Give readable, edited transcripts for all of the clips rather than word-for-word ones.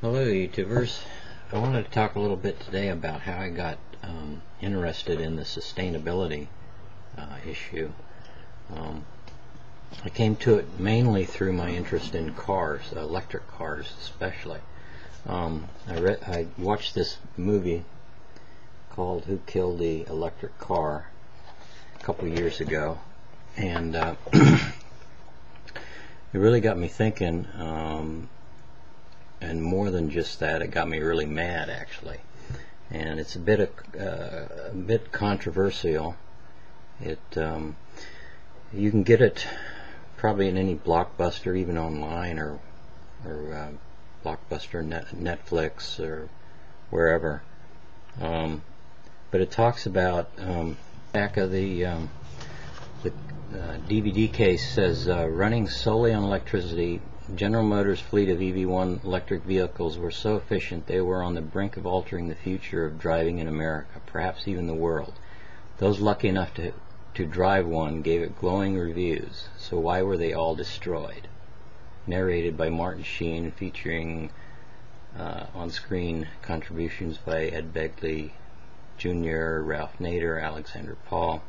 Hello YouTubers. I wanted to talk a little bit today about how I got interested in the sustainability issue. I came to it mainly through my interest in cars, electric cars especially. I watched this movie called Who Killed the Electric Car a couple years ago, and it really got me thinking. And more than just that, it got me really mad, actually. And it's a bit controversial. You can get it probably in any Blockbuster, even online, or Blockbuster, Netflix, or wherever. But it talks about back of the DVD case says running solely on electricity. General Motors' fleet of EV1 electric vehicles were so efficient they were on the brink of altering the future of driving in America, perhaps even the world. Those lucky enough to drive one gave it glowing reviews, so why were they all destroyed? Narrated by Martin Sheen, featuring on-screen contributions by Ed Begley Jr., Ralph Nader, Alexander Paul.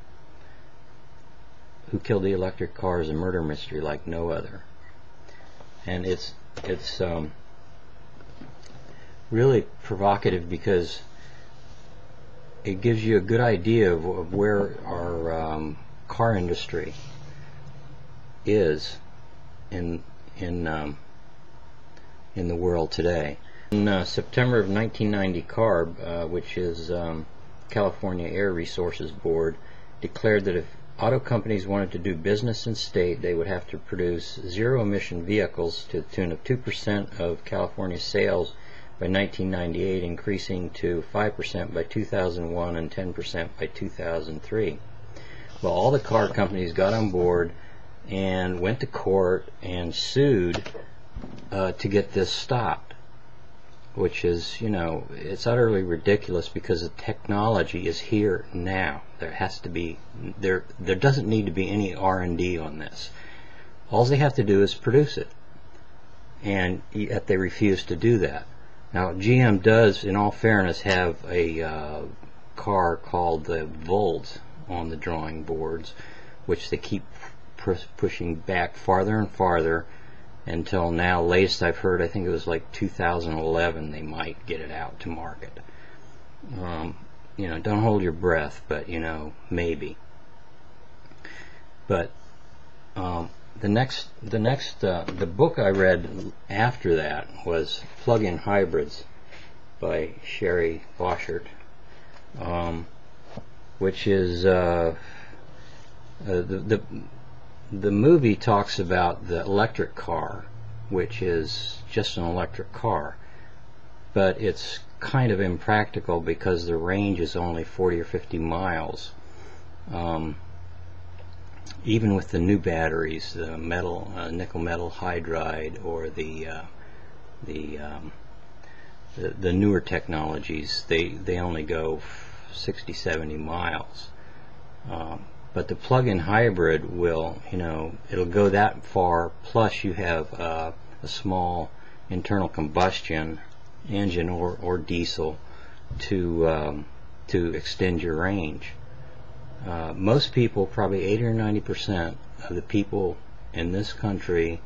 Who Killed the Electric Car is a murder mystery like no other. And it's really provocative because it gives you a good idea of where our car industry is in the world today. In September of 1990, CARB, which is California Air Resources Board, declared that if auto companies wanted to do business in state, they would have to produce zero-emission vehicles to the tune of 2% of California sales by 1998, increasing to 5% by 2001 and 10% by 2003. Well, all the car companies got on board and went to court and sued to get this stopped, which is, it's utterly ridiculous because the technology is here now. There has to be, there doesn't need to be any R&D on this. All they have to do is produce it, and yet they refuse to do that. Now, GM does, in all fairness, have a car called the Volt on the drawing boards, which they keep pushing back farther and farther until now. Latest I've heard, I think it was like 2011, they might get it out to market. Don't hold your breath, but maybe. But the book I read after that was Plug-in Hybrids by Sherry Boshert, which is the movie talks about the electric car, which is just an electric car, but it's kind of impractical because the range is only 40 or 50 miles. Even with the new batteries, the nickel metal hydride, or the newer technologies, they only go 60, 70 miles. But the plug-in hybrid will, it'll go that far, plus you have a small internal combustion engine or diesel to extend your range. Most people, probably 80 or 90% of the people in this country,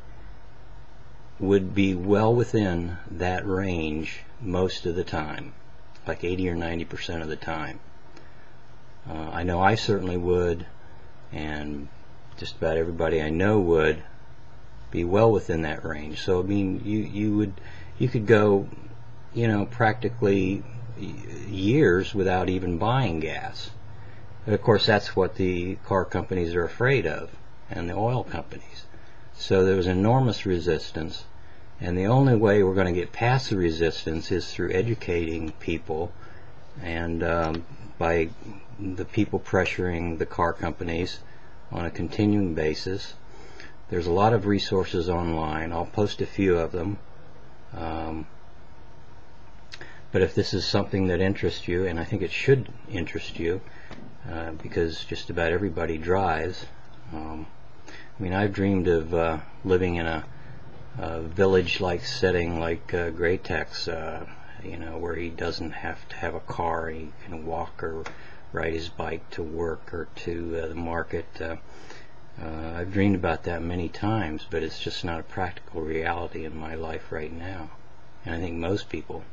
would be well within that range most of the time, like 80 or 90% of the time. I know I certainly would, and just about everybody I know would be well within that range. So I mean, you could go, practically years without even buying gas. But of course, that's what the car companies are afraid of, and the oil companies. So there was enormous resistance, and the only way we're going to get past the resistance is through educating people, and by the people pressuring the car companies on a continuing basis. There's a lot of resources online. I'll post a few of them. But if this is something that interests you, and I think it should interest you, because just about everybody drives. I mean, I've dreamed of living in a village-like setting like Greatex, where he doesn't have to have a car. He can walk or ride his bike to work or to the market. I've dreamed about that many times, but it's just not a practical reality in my life right now. And I think most people's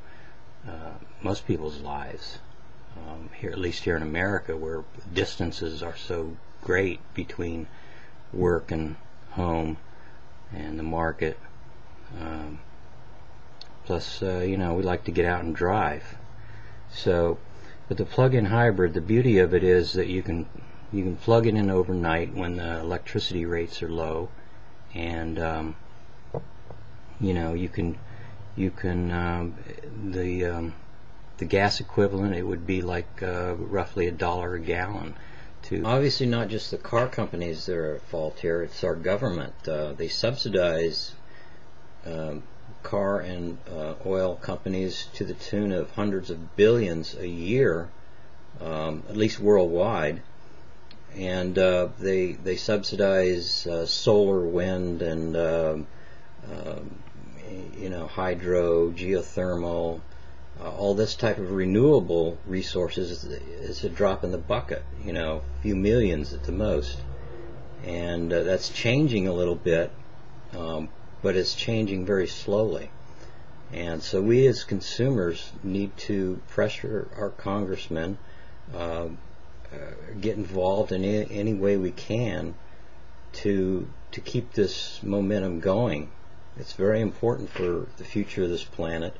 lives, here, at least here in America, where distances are so great between work and home and the market. Plus, we like to get out and drive. So, but the plug-in hybrid, the beauty of it is that you can plug it in overnight when the electricity rates are low, and the gas equivalent, it would be like roughly $1 a gallon. Obviously, not just the car companies that are at fault here; it's our government. They subsidize car and oil companies to the tune of hundreds of billions a year, at least worldwide. And they subsidize solar, wind, and hydro, geothermal. All this type of renewable resources is a drop in the bucket, a few millions at the most. And that's changing a little bit, but it's changing very slowly. And so we as consumers need to pressure our congressmen, get involved in any way we can to keep this momentum going. It's very important for the future of this planet,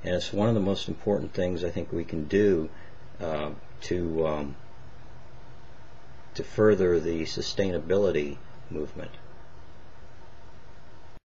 and it's one of the most important things I think we can do to further the sustainability movement.